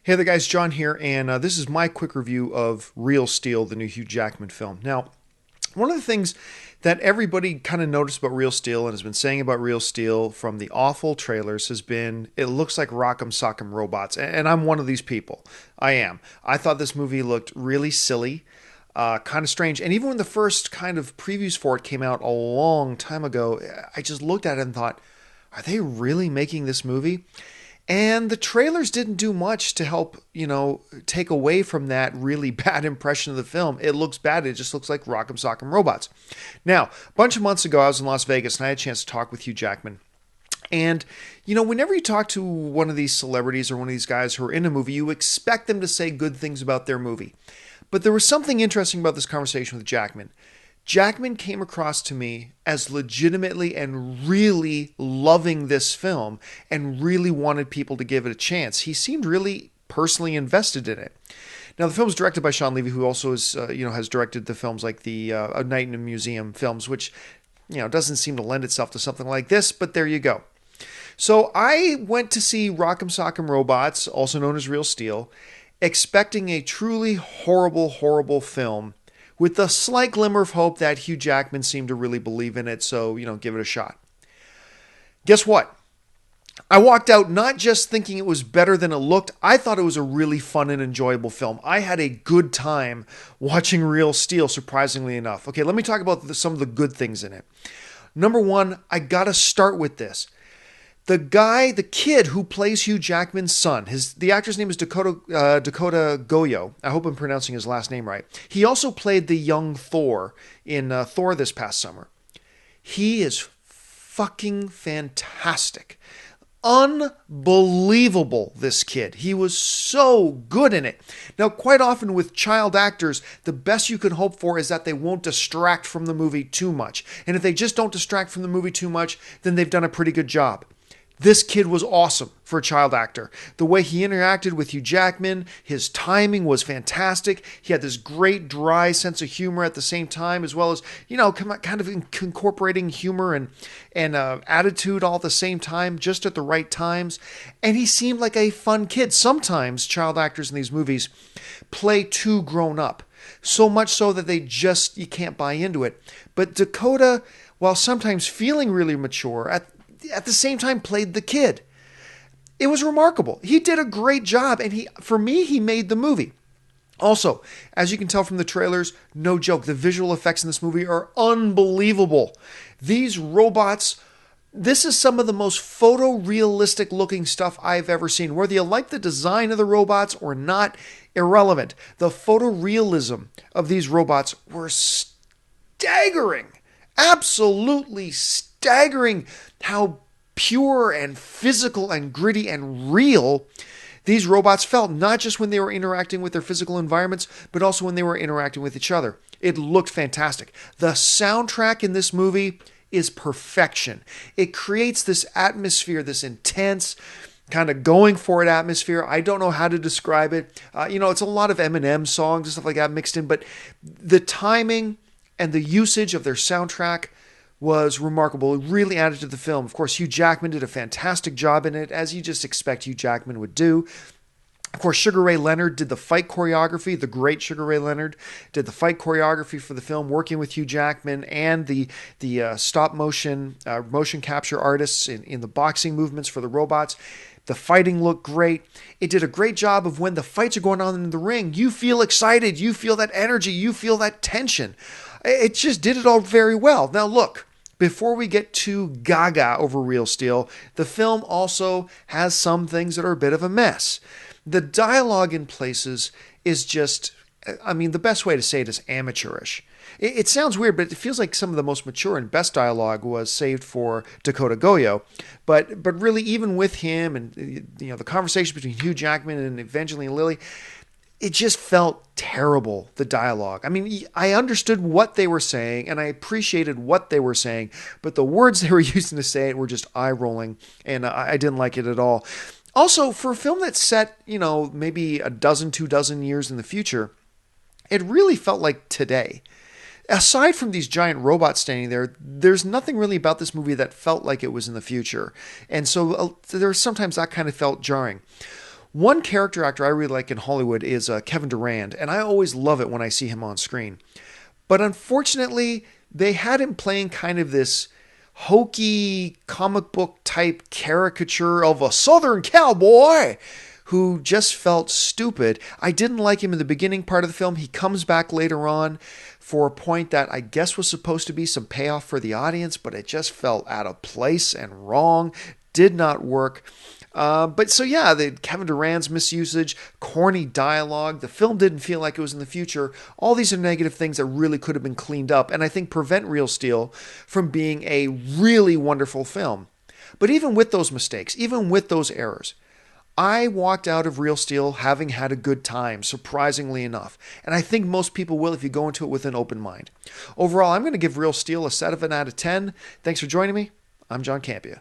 Hey there, guys. John here, and this is my quick review of Real Steel, the new Hugh Jackman film. Now, one of the things that everybody kind of noticed about Real Steel and has been saying about Real Steel from the awful trailers has been it looks like Rock'em Sock'em Robots, and I'm one of these people. I am. I thought this movie looked really silly, kind of strange, and even when the first kind of previews for it came out a long time ago, I just looked at it and thought, are they really making this movie? And the trailers didn't do much to help, take away from that really bad impression of the film. It looks bad. It just looks like Rock'em Sock'em Robots. Now, a bunch of months ago, I was in Las Vegas and I had a chance to talk with Hugh Jackman. And, whenever you talk to one of these celebrities or one of these guys who are in a movie, you expect them to say good things about their movie. But there was something interesting about this conversation with Jackman. Jackman came across to me as legitimately and really loving this film and really wanted people to give it a chance. He seemed really personally invested in it. Now, the film is directed by Sean Levy, who also is, has directed the films like the A Night in a Museum films, which, doesn't seem to lend itself to something like this, but there you go. So I went to see Rock'em Sock'em Robots, also known as Real Steel, expecting a truly horrible, horrible film, with the slight glimmer of hope that Hugh Jackman seemed to really believe in it, so, give it a shot. Guess what? I walked out not just thinking it was better than it looked, I thought it was a really fun and enjoyable film. I had a good time watching Real Steel, surprisingly enough. Okay, let me talk about some of the good things in it. Number one, I gotta start with this. The kid who plays Hugh Jackman's son, the actor's name is Dakota Goyo. I hope I'm pronouncing his last name right. He also played the young Thor in Thor this past summer. He is fucking fantastic. Unbelievable, this kid. He was so good in it. Now, quite often with child actors, the best you can hope for is that they won't distract from the movie too much. And if they just don't distract from the movie too much, then they've done a pretty good job. This kid was awesome for a child actor. The way he interacted with Hugh Jackman, his timing was fantastic. He had this great dry sense of humor at the same time, as well as, kind of incorporating humor and attitude all at the same time, just at the right times. And he seemed like a fun kid. Sometimes child actors in these movies play too grown up, so much so that you can't buy into it. But Dakota, while sometimes feeling really mature, at the same time played the kid. It was remarkable. He did a great job, and for me, he made the movie. Also, as you can tell from the trailers, no joke, the visual effects in this movie are unbelievable. These robots, this is some of the most photorealistic looking stuff I've ever seen. Whether you like the design of the robots or not, irrelevant. The photorealism of these robots were staggering. Absolutely staggering how pure and physical and gritty and real these robots felt, not just when they were interacting with their physical environments, but also when they were interacting with each other. It looked fantastic. The soundtrack in this movie is perfection. It creates this atmosphere, this intense, kind of going for it atmosphere. I don't know how to describe it. It's a lot of Eminem songs and stuff like that mixed in, but the timing and the usage of their soundtrack was remarkable. It really added to the film. Of course, Hugh Jackman did a fantastic job in it, as you just expect Hugh Jackman would do. Of course, Sugar Ray Leonard did the fight choreography. The great Sugar Ray Leonard did the fight choreography for the film, working with Hugh Jackman and the stop motion capture artists in the boxing movements for the robots. The fighting looked great. It did a great job of when the fights are going on in the ring, you feel excited, you feel that energy, you feel that tension. It just did it all very well. Now look, before we get too gaga over Real Steel, the film also has some things that are a bit of a mess. The dialogue in places is just, the best way to say it is amateurish. It sounds weird, but it feels like some of the most mature and best dialogue was saved for Dakota Goyo. But really, even with him and the conversation between Hugh Jackman and Evangeline Lilly, it just felt terrible, the dialogue. I understood what they were saying, and I appreciated what they were saying, but the words they were using to say it were just eye-rolling, and I didn't like it at all. Also, for a film that's set, maybe 2 years in the future, it really felt like today. Aside from these giant robots standing there, there's nothing really about this movie that felt like it was in the future. And so sometimes that kind of felt jarring. One character actor I really like in Hollywood is Kevin Durand, and I always love it when I see him on screen. But unfortunately, they had him playing kind of this hokey comic book type caricature of a Southern cowboy who just felt stupid. I didn't like him in the beginning part of the film. He comes back later on for a point that I guess was supposed to be some payoff for the audience, but it just felt out of place and wrong. Did not work. But so yeah, the Kevin Durand's misusage, corny dialogue, the film didn't feel like it was in the future. All these are negative things that really could have been cleaned up, and I think prevent Real Steel from being a really wonderful film. But even with those mistakes, even with those errors, I walked out of Real Steel having had a good time, surprisingly enough. And I think most people will if you go into it with an open mind. Overall, I'm going to give Real Steel a 7 out of 10. Thanks for joining me. I'm John Campea.